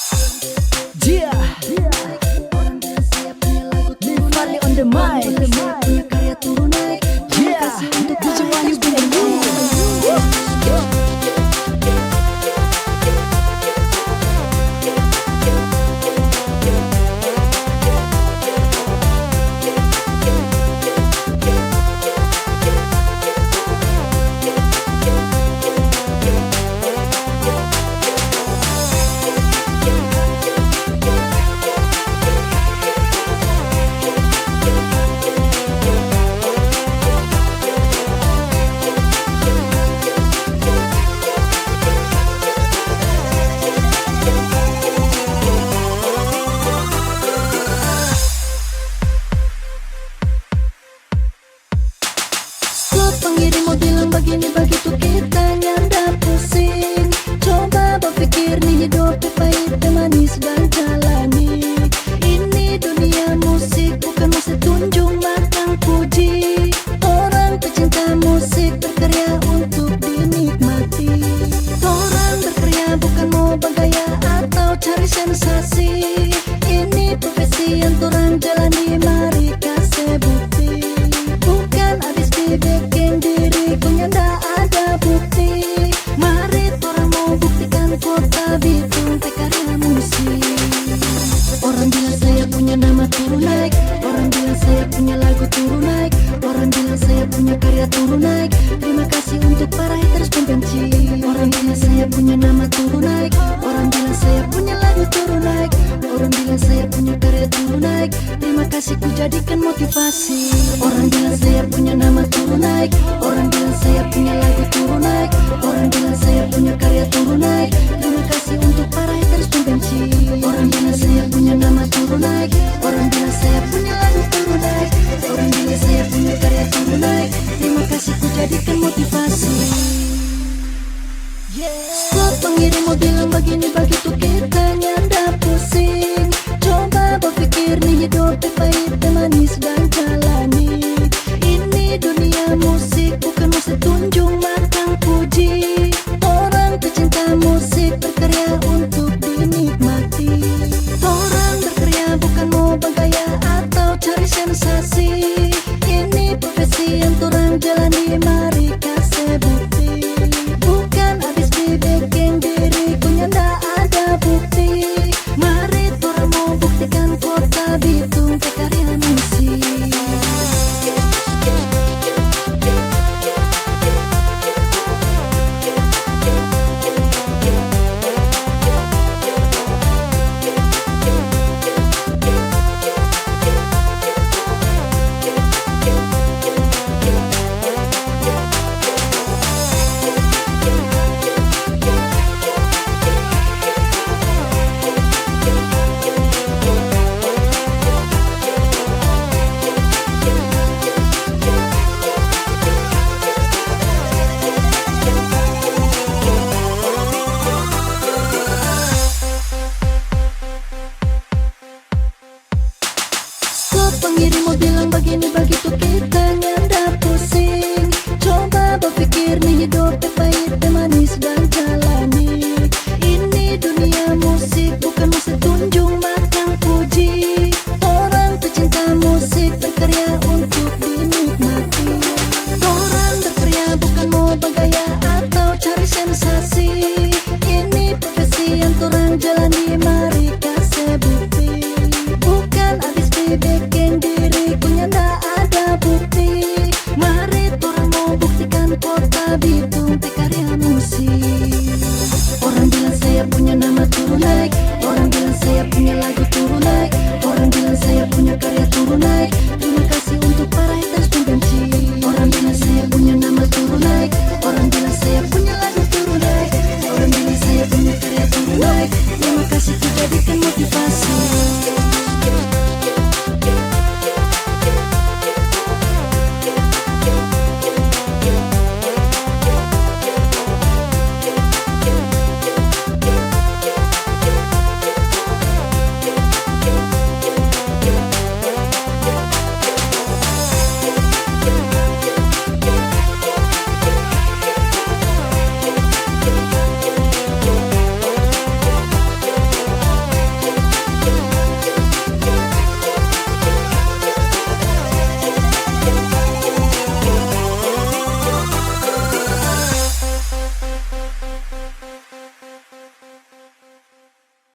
Yeah, Big Fally on the mic. Yeah, DJ Wahyu dengan pengirim mau bilang begini begitu kita nyanda pusing. Coba berpikir nih hidup pahit dan manis dan jalani. Ini dunia musik bukan musik tunjung makan puji. Orang pecinta musik berkarya untuk dinikmati. Orang berkarya bukan mau bergaya atau cari sensasi. Ini profesi yang orang jalani, mari kasih bukti. Bukan habis dibikin diri punya ndak ada bukti. Mari orang mau buktikan kota Bitung karya musik. Orang bilang saya punya nama turun naik. Orang bilang saya punya lagu turun naik. Orang bilang saya punya karya turun naik. Terima kasih untuk para haters pembenci. Orang bilang saya punya nama turun naik. Orang bilang saya punya lagu turun naik. Orang bilang saya punya karya turun naik. Terima kasih ku jadikan motivasi. Orang bilang saya punya nama turun naik. Orang bilang saya punya lagu turun naik. Orang bilang saya punya karya turun naik. Terima kasih untuk para haters pembenci. Orang bilang saya punya nama turun naik. Orang bilang saya punya lagu turun naik. Orang bilang saya punya karya turun naik. Terima kasih ku jadikan motivasi. Stop pengirim mau bilang begini begitu kita nyanda pusing. Coba berpikir nih hidup pahit dan manis dan jalani. Ini dunia musik bukan musik tunjung makan puji. Orang pecinta musik berkarya untuk dinikmati. Orang berkarya bukan mau bergaya atau cari sensasi. Ini profesi yang orang jalani, mari kasih bukti. Bukan habis dibikin diri punya ndak ada bukti. Mari orang mau buktikan kota Bitung karya musik. Pengirim mau bilang begini begitu kita nyanda pusing. Coba berpikir nih hidup pahit dan manis dan jalani. Ini dunia musik bukan musik tunjung makan puji. Orang pecinta musik berkarya untuk dinikmati. Orang berkarya bukan mau bergaya atau cari sensasi. Ini profesi yang orang jalani, mari kasih bukti. Bukan habis dibikin diri punya ndak ada bukti. Mari orang mau buktikan kota Bitung karya musik. Orang bilang saya punya nama turun naik. Orang bilang saya punya lagu turun naik. Orang bilang saya punya karya turun naik.